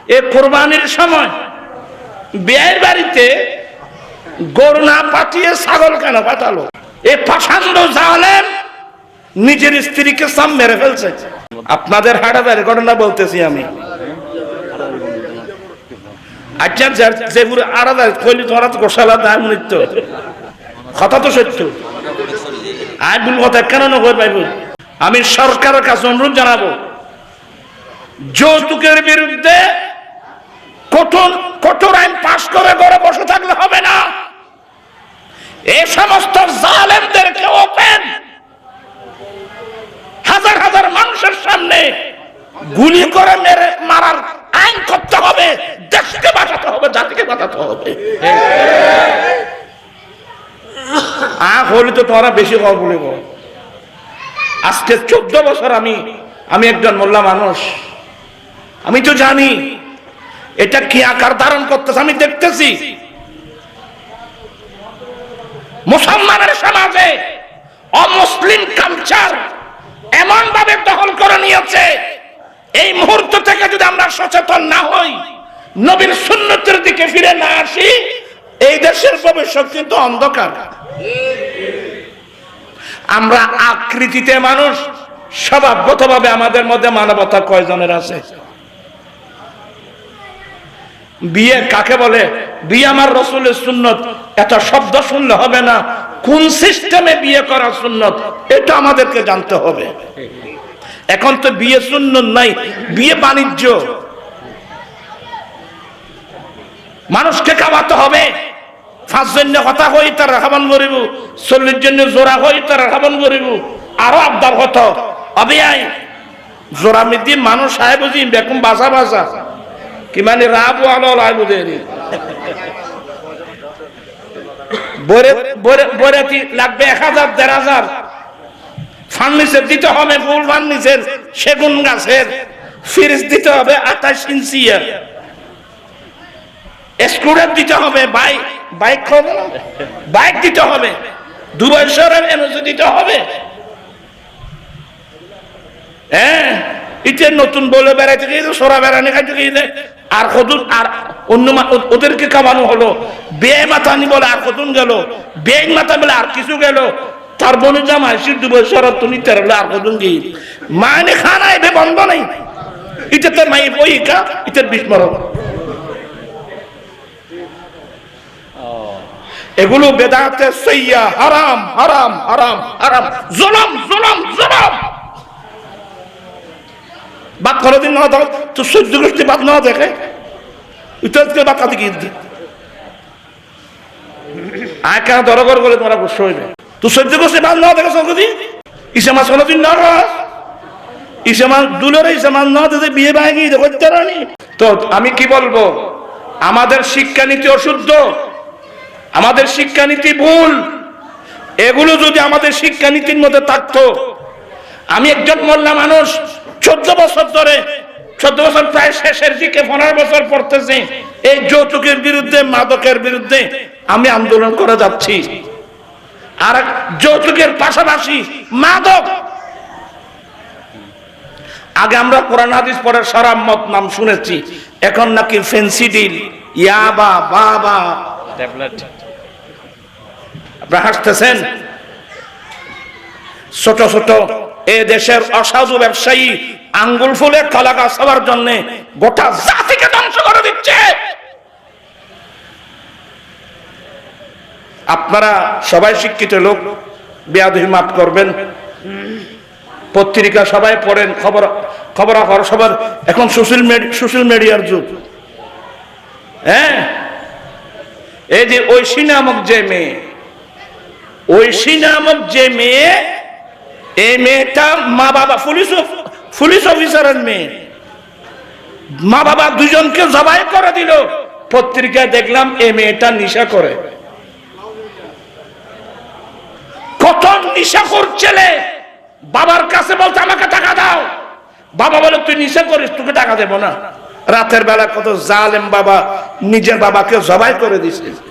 এ কোরবানির সময় বিয়ের বাড়িতে গরু না পাঠিয়ে ছাগল কেন পাঠালো? এ পাষাণ্ড জালেম নিজের স্ত্রীকে সাম মেরে ফেলছে। আপনাদের হাটাদারি ঘটনা বলতেছি আমি। আচ্ছা যে পুরো আড়াদারি কইলি তোরা তো গোশালা দায় মৃত্য কথা তো সত্য। আই ভুল কথা কেন নকর পাইব? আমি সরকারের কাছে অনুরোধ জানাবো, যৌতুকের বিরুদ্ধে কঠোর আইন পাশ করে ঘরে বসে থাকলে হবে না। এই সমস্ত জালেমদেরকে ওপেন হাজার হাজার মানুষের সামনে গুলি করে মেরে মারার আইন করতে হবে। দেশকে বাঁচাতে হবে, জাতিকে বাঁচাতে হবে। হলে তো তোরা বেশি কর বলিব। আজকে 14 বছর আমি একজন মোল্লা মানুষ, আমি তো জানি এটা কি আকার ধারণ করতেছে। আমি দেখতেছি মুসলমানের সমাজে অমুসলিম কালচার এমন ভাবে দখল করে নিয়েছে, এই মুহূর্ত থেকে যদি আমরা সচেতন না হই, নবীর সুন্নতের দিকে ফিরে না আসি, এই দেশের ভবিষ্যৎ কিন্তু অন্ধকার। আমরা আকৃতিতে মানুষ, স্বভাবগতভাবে আমাদের মধ্যে মানবতা কয়জনের আছে? বিয়ে কাকে বলে? বিয়ে আমার রাসূলের সুন্নত, এটা শব্দ শুনলে হবে না। কোন সিস্টেমে বিয়ে করা সুন্নত এটা আমাদেরকে জানতে হবে। এখন তো বিয়ে সুন্নত নাই, বিয়ে বাণিজ্য। মানুষকে খাওয়াতে হবে, 5 জন কথা হই তার খাবান করিব, 40 জন জোড়া হই তার খাবান করিব। আরো আবদার হতো অবিয়াই জোড়া মিদি মানুষ আয় বুঝি বেকুম বাসা বাসা কি মানে রাব আলো আয় বুঝে বরেতি লাগবে 1000 1500। ফার্নিচার দিতে হবে ফুল ফার্নিচার, সেগুন গাছের। ফ্রিজ দিতে হবে 28 ইঞ্চি, স্কুটার দিতে হবে, বাইক দিতে হবে, 2 বছরের এনওসি দিতে হবে। হ্যাঁ, এটা নতুন বলে বেড়াইতে গিয়ে সোরা বেড়ানি খাইতে গিয়ে আর কতদিন আর অন্য ওদেরকে খাওয়ানো হলো। বে মাথা নি বলে আর কতদিন গেল, বে মাথা বলে আর কিছু গেল। তার বোনের জামাই 2 বছর তুমি তেরো আর কতদিন গিয়ে মানে খানা এবে বন্ধ নেই। এটা তো মাই বই কা এটার বিস্মরণ। এগুলো বেদাতে সইয়া হারাম হারাম হারাম হারাম, জুলুম জুলুম জুলুম। বাদ করে দিন না তো 14 গোষ্ঠী বাদ না দেখে উত্তরকে বাদ কাতে গিয়ে দি আয় কেন দরগর করে তোমরা গুস্ব হইবে। তো 14 গোষ্ঠী বাদ না দেখে সঙ্গতি ইসেমা কোনদিন না রাস ইসেমা দুলের ইসেমা না দিতে বিয়ে ভাঙি করতে রানি। তো আমি কি বলবো, আমাদের শিক্ষানীতি অশুদ্ধ, আমাদের শিক্ষানীতি ভুল। এগুলো যদি আমাদের শিক্ষানীতির মধ্যে থাকতো, আমি একজন মোল্লা মানুষ 14 বছর ধরে, 14 বছর প্রায় শেষের দিকে 15 বছর পড়তেছি, এই যৌতুকের বিরুদ্ধে, মাদকের বিরুদ্ধে আমি আন্দোলন করে যাচ্ছি। আর যৌতুকের পাশাপাশি মাদক, আগে আমরা কোরআন হাদিস পড়ে শরাব মদ নাম শুনেছি, এখন নাকি ফেন্সিডিল, ইয়াবা, বাবা, ট্যাবলেট। আপনারা হাসতেছেন। ছোট ছোট এ দেশের অসাধু ব্যবসায়ী আঙ্গুল ফুলে কলা গাছ হওয়ার জন্য গোটা জাতিকে ধ্বংস করে দিচ্ছে। আপনারা সবাই শিক্ষিত লোক, বেয়াদবি মাফ করবেন। পত্রিকা সবাই পড়েন, খবর সবার এখন সোশ্যাল মিডিয়ার যুগ। হ্যাঁ, এই যে ঐশী নামক যে মেয়ে, ঐশী নামক যে মেয়ে, এই মেয়েটা মা বাবা পুলিশ অফিসারের মেয়ে, মা বাবা দুজনকে জবাই করে দিল। পত্রিকায় দেখলাম এই মেয়েটা নেশা করে। কত নেশাখোর ছেলে বাবার কাছে বলতে আমাকে টাকা দাও, বাবা বলে তুই নেশা করিস, তোকে টাকা দেবো না। রাতের বেলা কত জালেম বাবা নিজের বাবাকে জবাই করে দিছে।